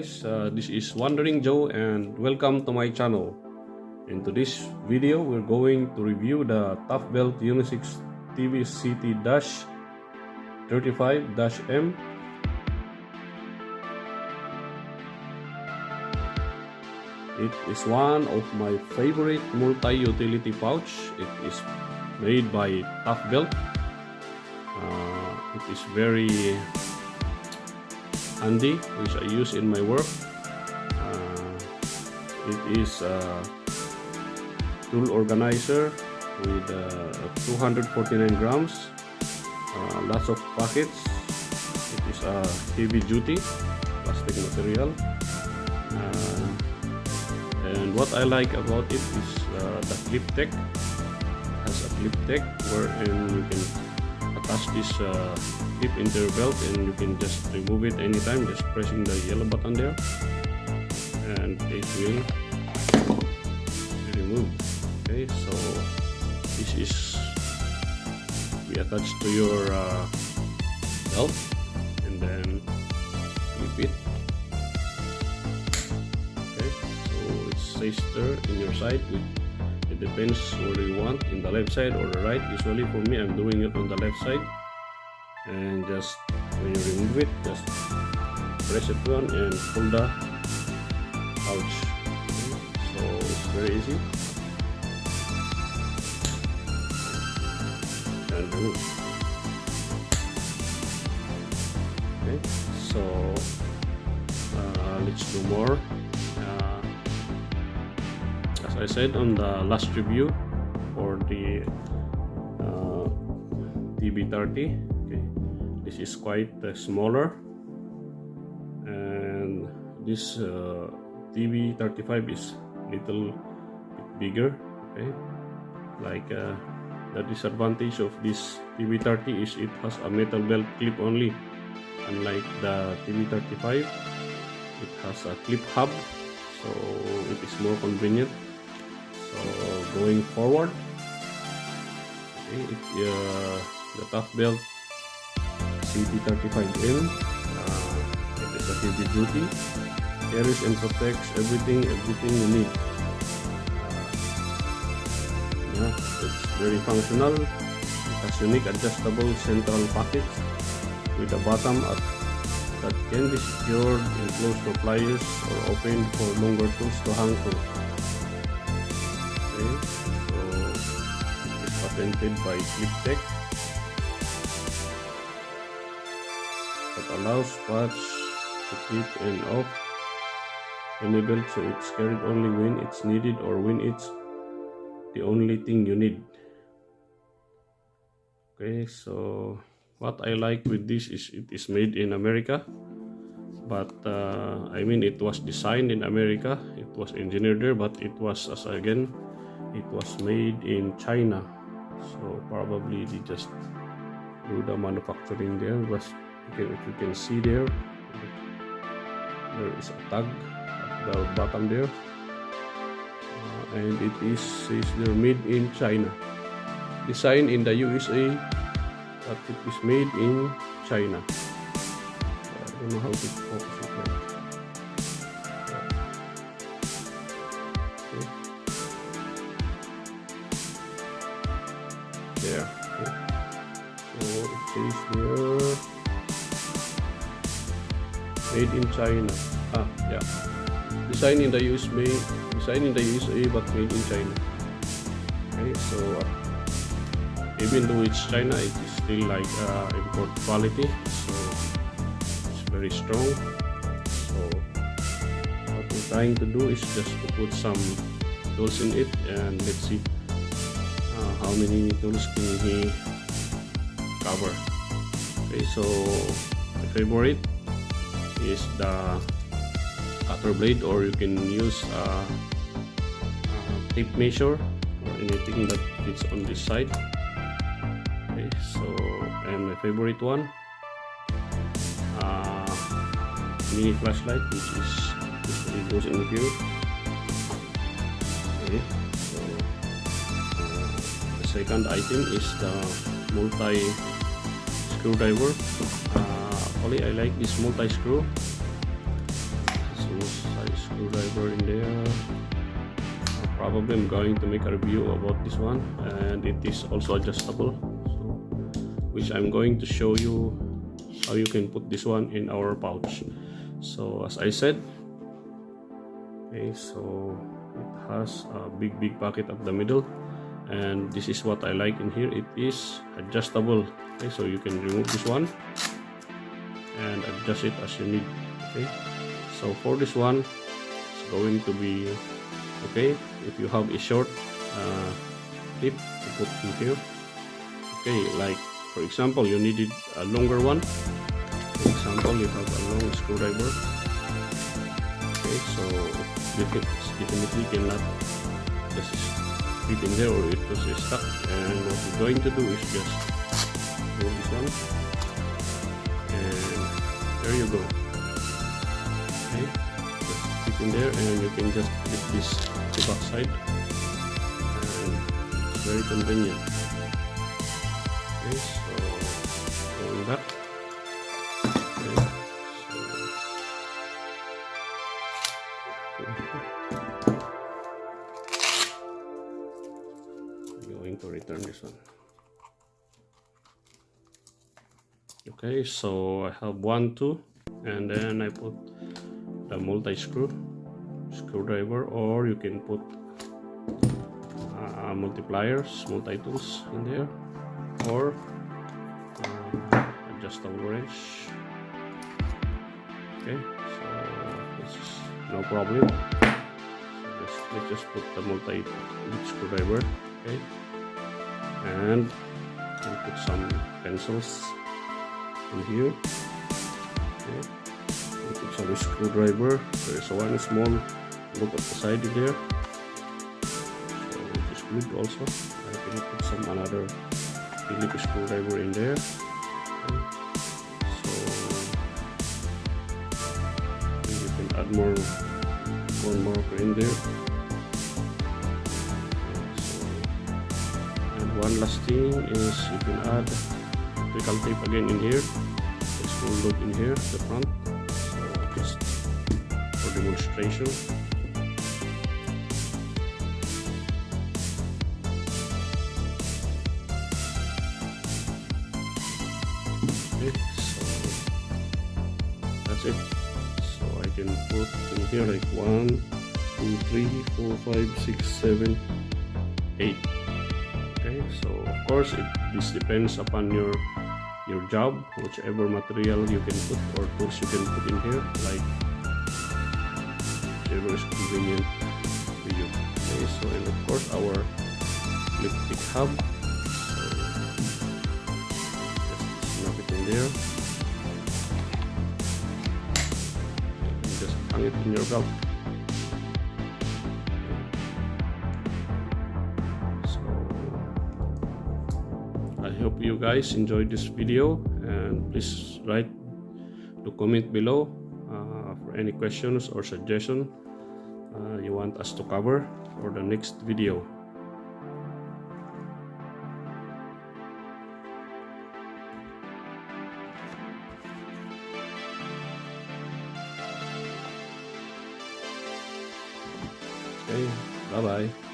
guys, this is Wandering Joe and welcome to my channel. In today's video, we're going to review the ToughBuilt Unisex TB-ct-35-m. It is one of my favorite multi-utility pouch. It is made by ToughBuilt. It is very handy, which I use in my work. It is a tool organizer with 249 grams, lots of pockets. It is a heavy duty plastic material, and what I like about it is the ClipTech. It has a ClipTech wherein you can attach this clip into your belt and you can just remove it anytime, just pressing the yellow button there and it will be removed. Okay, so this is be attached to your belt and then clip it. Okay, so it stays there in your side. It depends whether you want, in the left side or the right. Usually for me, I'm doing it on the left side. And just when you remove it, just press it on and pull the pouch. Okay, so it's very easy. And remove. Okay, so let's do more. As I said on the last review for the TB-30, okay, this is quite smaller, and this TB-35 is little bit bigger. Okay, like the disadvantage of this TB-30 is it has a metal belt clip only, unlike the TB-35 it has a clip hub, so it is more convenient. So going forward, okay, the ToughBuilt CT-35M, it is a heavy duty, carries and protects everything you need. Yeah, it's very functional. It has unique adjustable central pockets with a bottom that can be secured, enclosed for pliers, or opened for longer tools to hang to. Okay, so it's patented by ClipTech. That allows parts to keep and off any belt, so it's carried only when it's needed or when it's the only thing you need. Okay, so what I like with this is it is made in America, but I mean it was designed in America, it was engineered there, but it was, as again, it was made in China, so probably they just do the manufacturing there. But if you can see there is a tag at the bottom there, and it says they're made in China, designed in the USA, but it is made in China. I don't know how to focus it now. Okay. There. Okay. So it says there, made in China. Yeah. Designed in the USA, but made in China. Okay, so even though it's China, it is still like import quality, so it's very strong. So what we're trying to do is just to put some tools in it, and let's see how many tools can he cover. Okay, so my favorite is the cutter blade, or you can use a tape measure or anything that fits on this side. Okay, so, and my favorite one, mini flashlight, which usually goes in here. Okay, so the second item is the multi screwdriver. Actually, I like this multi screw. screwdriver in there. Probably I'm going to make a review about this one, and it is also adjustable, so, which I'm going to show you how you can put this one in our pouch. So as I said, okay, so it has a big pocket at the middle, and this is what I like in here. It is adjustable, okay, so you can remove this one and adjust it as you need. Okay, so for this one, it's going to be okay if you have a short tip to put in here. Okay, like for example, you needed a longer one. For example, you have a long screwdriver. Okay, so definitely cannot just fit in there, or it was stuck. And what we're going to do is just pull this one, and there you go. Okay, just fit in there, and you can just clip this to the back side, and it's very convenient. Okay, so going back. Okay, so I'm going to return this one. Okay, so I have 1, 2, and then I put the screwdriver, or you can put multipliers, multitools in there, or adjustable wrench. Okay, so this is no problem. So let's just put the screwdriver. Okay, and put some pencils in here. Okay, put some screwdriver. There is one small loop at the side there, so it is good also. I can put some another Phillips screwdriver in there. Okay. So you can add one more in there. One last thing is you can add electrical tape again in here. A screw loop in here, the front. So just for demonstration. Okay, so that's it. So I can put in here like 1, 2, 3, 4, 5, 6, 7, 8. Okay, so of course this depends upon your job, whichever material you can put or tools you can put in here, like whichever is convenient to you. Okay, so and of course our ClipTech Hub, so just snap it in there and just hang it in your belt. I hope you guys enjoyed this video, and please write to comment below for any questions or suggestion you want us to cover for the next video. Okay, bye bye.